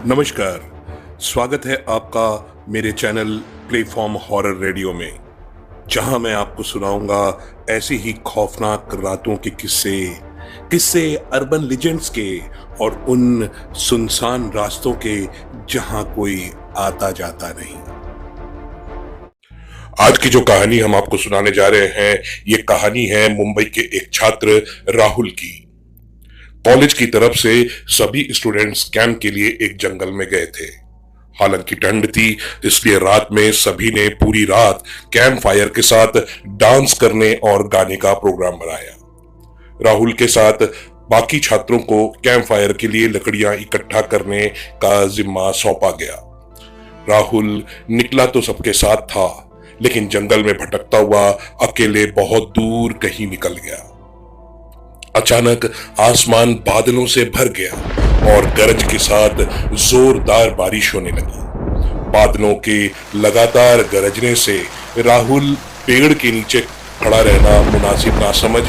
नमस्कार। स्वागत है आपका मेरे चैनल प्लेटफॉर्म हॉरर रेडियो में, जहां मैं आपको सुनाऊंगा ऐसी ही खौफनाक रातों के किस्से किस्से अर्बन लेजेंड्स के और उन सुनसान रास्तों के जहां कोई आता जाता नहीं। आज की जो कहानी हम आपको सुनाने जा रहे हैं, ये कहानी है मुंबई के एक छात्र राहुल की। कॉलेज की तरफ से सभी स्टूडेंट्स कैंप के लिए एक जंगल में गए थे। हालांकि ठंड थी, इसलिए रात में सभी ने पूरी रात कैंप फायर के साथ डांस करने और गाने का प्रोग्राम बनाया। राहुल के साथ बाकी छात्रों को कैंप फायर के लिए लकड़ियां इकट्ठा करने का जिम्मा सौंपा गया। राहुल निकला तो सबके साथ था, लेकिन जंगल में भटकता हुआ अकेले बहुत दूर कहीं निकल गया। अचानक आसमान बादलों से भर गया और गरज के साथ जोरदार बारिश होने लगी। बादलों के लगातार गरजने से राहुल पेड़ के नीचे खड़ा रहना मुनासिब ना समझ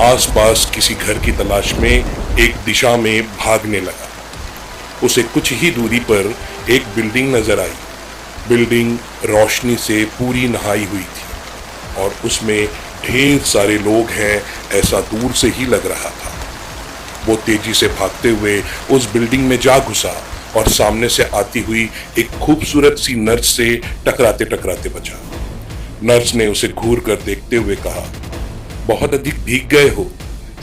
आसपास किसी घर की तलाश में एक दिशा में भागने लगा। उसे कुछ ही दूरी पर एक बिल्डिंग नजर आई। बिल्डिंग रोशनी से पूरी नहाई हुई थी और उसमें ढेर सारे लोग हैं, ऐसा दूर से ही लग रहा था। वो तेजी से भागते हुए उस बिल्डिंग में जा घुसा और सामने से आती हुई एक खूबसूरत सी नर्स से टकराते टकराते बचा। नर्स ने उसे घूर कर देखते हुए कहा, बहुत अधिक भीग गए हो,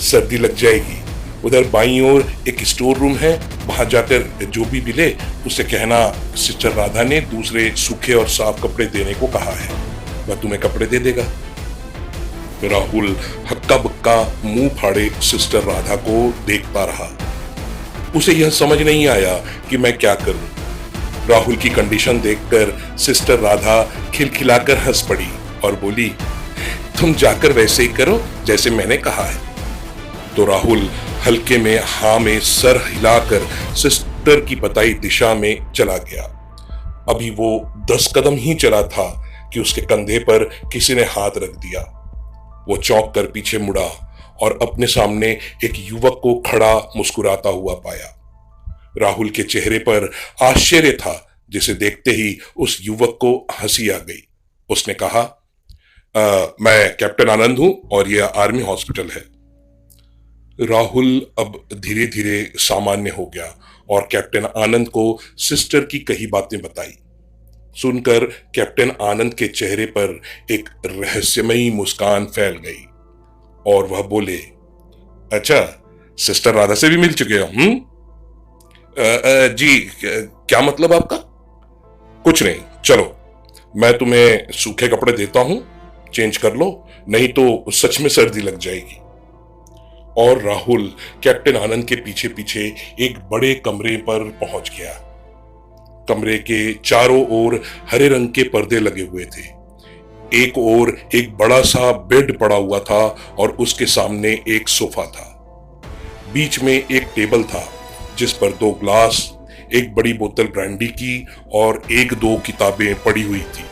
सर्दी लग जाएगी। उधर बाईं ओर एक स्टोर रूम है, वहां जाकर जो भी मिले उसे कहना सिस्टर राधा ने दूसरे सूखे और साफ कपड़े देने को कहा है, वह तुम्हें कपड़े दे देगा। राहुल हक्का बक्का मुंह फाड़े सिस्टर राधा को देखता रहा। उसे यह समझ नहीं आया कि मैं क्या करूं। राहुल की कंडीशन देखकर सिस्टर राधा खिलखिलाकर हंस पड़ी और बोली, तुम जाकर वैसे ही करो जैसे मैंने कहा है। तो राहुल हल्के में हाँ में सर हिलाकर सिस्टर की बताई दिशा में चला गया। अभी वो 10 कदम ही चला था कि उसके कंधे पर किसी ने हाथ रख दिया। वो चौंक कर पीछे मुड़ा और अपने सामने एक युवक को खड़ा मुस्कुराता हुआ पाया। राहुल के चेहरे पर आश्चर्य था, जिसे देखते ही उस युवक को हंसी आ गई। उसने कहा, मैं कैप्टन आनंद हूं और यह आर्मी हॉस्पिटल है। राहुल अब धीरे धीरे सामान्य हो गया और कैप्टन आनंद को सिस्टर की कही बातें बताई। सुनकर कैप्टन आनंद के चेहरे पर एक रहस्यमयी मुस्कान फैल गई और वह बोले, अच्छा, सिस्टर राधा से भी मिल चुके हो? जी, क्या मतलब आपका? कुछ नहीं, चलो मैं तुम्हें सूखे कपड़े देता हूं, चेंज कर लो, नहीं तो सच में सर्दी लग जाएगी। और राहुल कैप्टन आनंद के पीछे पीछे एक बड़े कमरे पर पहुंच गया। कमरे के चारों ओर हरे रंग के पर्दे लगे हुए थे। एक ओर एक बड़ा सा बेड पड़ा हुआ था और उसके सामने एक सोफा था। बीच में एक टेबल था जिस पर 2 ग्लास, एक बड़ी बोतल ब्रांडी की और 1-2 किताबें पड़ी हुई थी।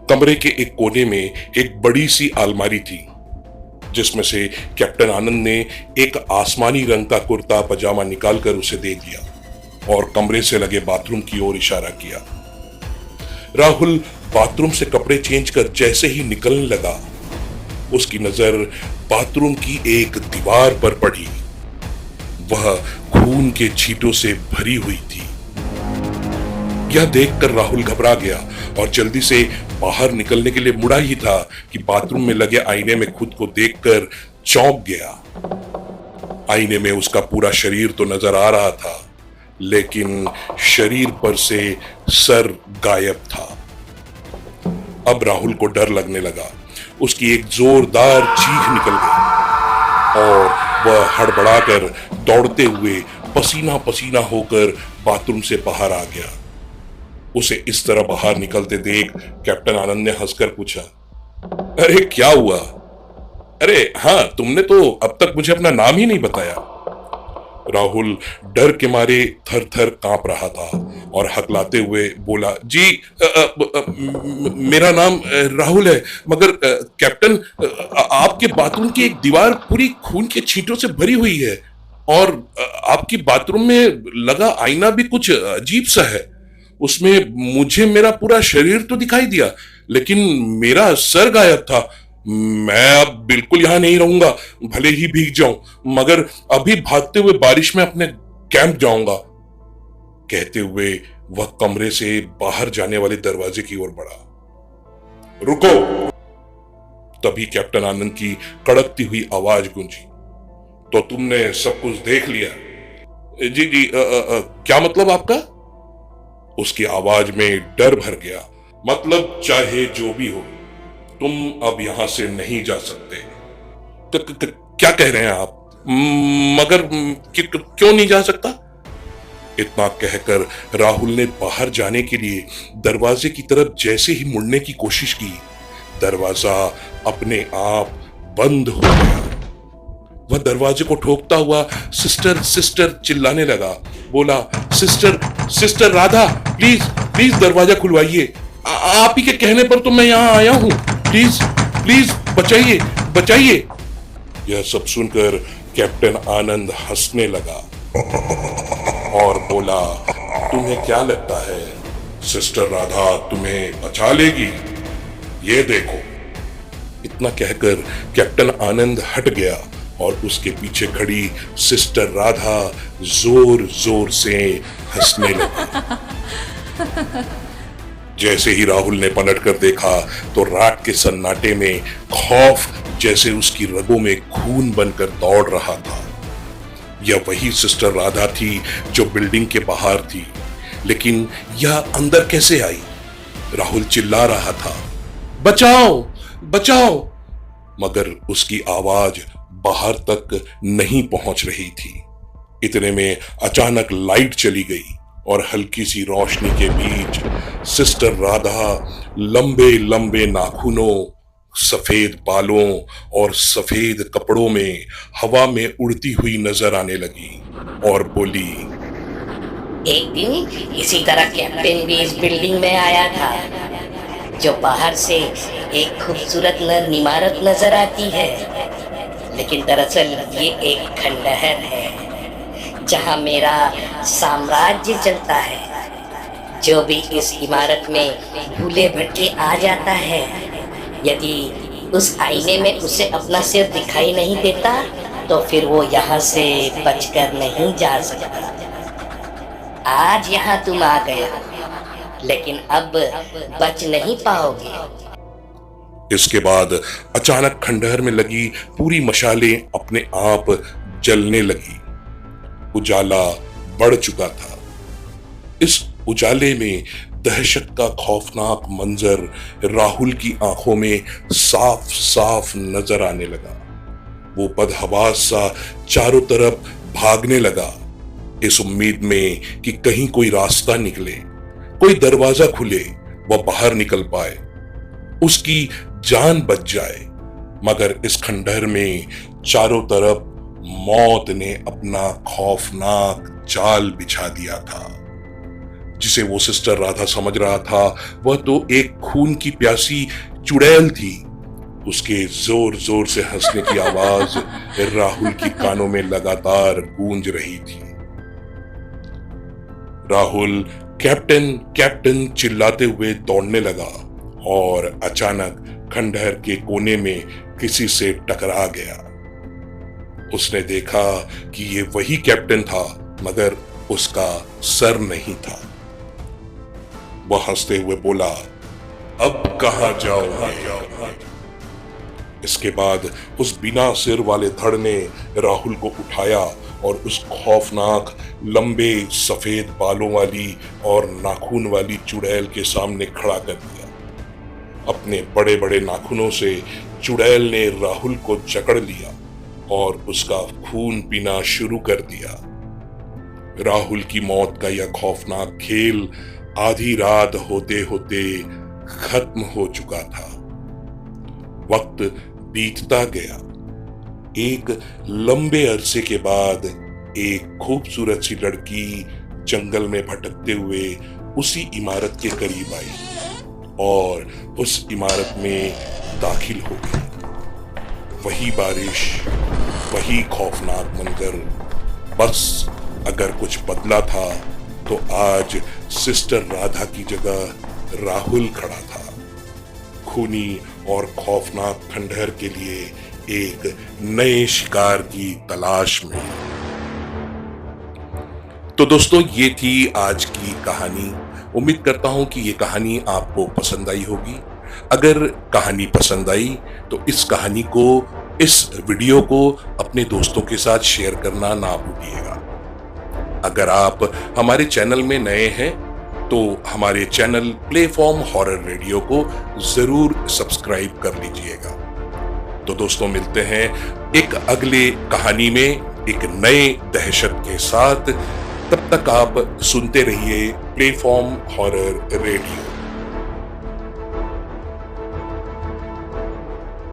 कमरे के एक कोने में एक बड़ी सी अलमारी थी, जिसमें से कैप्टन आनंद ने एक आसमानी रंग का कुर्ता पजामा निकालकर उसे दे दिया और कमरे से लगे बाथरूम की ओर इशारा किया। राहुल बाथरूम से कपड़े चेंज कर जैसे ही निकलने लगा, उसकी नजर बाथरूम की एक दीवार पर पड़ी। वह खून के छींटों से भरी हुई थी। यह देखकर राहुल घबरा गया और जल्दी से बाहर निकलने के लिए मुड़ा ही था कि बाथरूम में लगे आईने में खुद को देखकर चौंक गया। आईने में उसका पूरा शरीर तो नजर आ रहा था, लेकिन शरीर पर से सर गायब था। अब राहुल को डर लगने लगा। उसकी एक जोरदार चीख निकल गई और वह हड़बड़ाकर दौड़ते हुए पसीना पसीना होकर बाथरूम से बाहर आ गया। उसे इस तरह बाहर निकलते देख कैप्टन आनंद ने हंसकर पूछा, अरे क्या हुआ? अरे हाँ, तुमने तो अब तक मुझे अपना नाम ही नहीं बताया। राहुल डर के मारे थर थर कांप रहा था और हकलाते हुए बोला, जी मेरा नाम राहुल है, मगर कैप्टन आपके बाथरूम की एक दीवार पूरी खून के छींटों से भरी हुई है और आपकी बाथरूम में लगा आईना भी कुछ अजीब सा है। उसमें मुझे मेरा पूरा शरीर तो दिखाई दिया, लेकिन मेरा सर गायब था। मैं अब बिल्कुल यहां नहीं रहूंगा, भले ही भीग जाऊं, मगर अभी भागते हुए बारिश में अपने कैंप जाऊंगा। कहते हुए वह कमरे से बाहर जाने वाले दरवाजे की ओर बढ़ा। रुको! तभी कैप्टन आनंद की कड़कती हुई आवाज गूंजी। तो तुमने सब कुछ देख लिया? जी जी, क्या मतलब आपका? उसकी आवाज में डर भर गया। मतलब चाहे जो भी हो, तुम अब यहां से नहीं जा सकते। क्या कह रहे हैं आप? मगर क्यों नहीं जा सकता? इतना कहकर राहुल ने बाहर जाने के लिए दरवाजे की तरफ जैसे ही मुड़ने की कोशिश की, दरवाजा अपने आप बंद हो गया। वह दरवाजे को ठोकता हुआ सिस्टर सिस्टर चिल्लाने लगा। बोला, sister sister Radha, please please दरवाजा खुलवाइए। आप ही के कहने पर तो मैं यहाँ आया हूँ। प्लीज प्लीज बचाइए बचाइए। यह सब सुनकर कैप्टन आनंद हंसने लगा और बोला, तुम्हें क्या लगता है सिस्टर राधा तुम्हें बचा लेगी? ये देखो। इतना कहकर कैप्टन आनंद हट गया और उसके पीछे खड़ी सिस्टर राधा जोर जोर से हंसने लगी। जैसे ही राहुल ने पलटकर देखा तो रात के सन्नाटे में खौफ जैसे उसकी रगों में खून बनकर दौड़ रहा था। यह वही सिस्टर राधा थी जो बिल्डिंग के बाहर थी, लेकिन यह अंदर कैसे आई? राहुल चिल्ला रहा था, बचाओ बचाओ, मगर उसकी आवाज बाहर तक नहीं पहुंच रही थी। इतने में अचानक लाइट चली गई और हल्की सी रोशनी के बीच सिस्टर राधा लंबे लंबे नाखूनों, सफेद बालों और सफेद कपड़ों में हवा में उड़ती हुई नजर आने लगी और बोली, एक दिन इसी तरह कैप्टन भी इस बिल्डिंग में आया था, जो बाहर से एक खूबसूरत नर इमारत नजर आती है, लेकिन दरअसल ये एक खंडहर है जहां मेरा साम्राज्य चलता है। जो भी इस इमारत में भूले भटके आ जाता है, यदि उस आईने में उसे अपना सिर दिखाई नहीं देता तो फिर वो यहाँ से बचकर नहीं जा सकता। आज यहाँ तुम आ गए, लेकिन अब बच नहीं पाओगे। इसके बाद अचानक खंडहर में लगी पूरी मशालें अपने आप जलने लगी। उजाला बढ़ चुका था। इस उजाले में दहशत का खौफनाक मंजर राहुल की आंखों में साफ साफ नजर आने लगा। वो बदहवास सा चारों तरफ भागने लगा, इस उम्मीद में कि कहीं कोई रास्ता निकले, कोई दरवाजा खुले, वह बाहर निकल पाए, उसकी जान बच जाए। मगर इस खंडहर में चारों तरफ मौत ने अपना खौफनाक जाल बिछा दिया था। जिसे वो सिस्टर राधा समझ रहा था वह तो एक खून की प्यासी चुड़ैल थी। उसके जोर जोर से हंसने की आवाज राहुल की कानों में लगातार गूंज रही थी। राहुल कैप्टन कैप्टन चिल्लाते हुए दौड़ने लगा और अचानक खंडहर के कोने में किसी से टकरा गया। उसने देखा कि ये वही कैप्टन था, मगर उसका सर नहीं था। वह हंसते हुए बोला, अब कहां जाओगे? इसके बाद उस बिना सिर वाले धड़ ने राहुल को उठाया और उस खौफनाक लंबे सफेद बालों वाली और नाखून वाली चुड़ैल के सामने खड़ा कर दिया। अपने बड़े बड़े नाखूनों से चुड़ैल ने राहुल को जकड़ लिया और उसका खून पीना शुरू कर दिया। राहुल की मौत का यह खौफनाक खेल आधी रात होते होते खत्म हो चुका था। वक्त बीतता गया। एक लंबे अरसे के बाद एक खूबसूरत सी लड़की जंगल में भटकते हुए उसी इमारत के करीब आई और उस इमारत में दाखिल हो गई। वही बारिश, वही खौफनाक मंजर, बस अगर कुछ बदला था तो आज सिस्टर राधा की जगह राहुल खड़ा था, खूनी और खौफनाक खंडहर के लिए एक नए शिकार की तलाश में। तो दोस्तों, ये थी आज की कहानी। उम्मीद करता हूं कि ये कहानी आपको पसंद आई होगी। अगर कहानी पसंद आई तो इस कहानी को, इस वीडियो को अपने दोस्तों के साथ शेयर करना ना भूलिएगा। अगर आप हमारे चैनल में नए हैं तो हमारे चैनल प्लेफॉर्म हॉरर रेडियो को जरूर सब्सक्राइब कर लीजिएगा। तो दोस्तों, मिलते हैं एक अगले कहानी में एक नए दहशत के साथ। तब तक आप सुनते रहिए प्लेफॉर्म हॉरर रेडियो।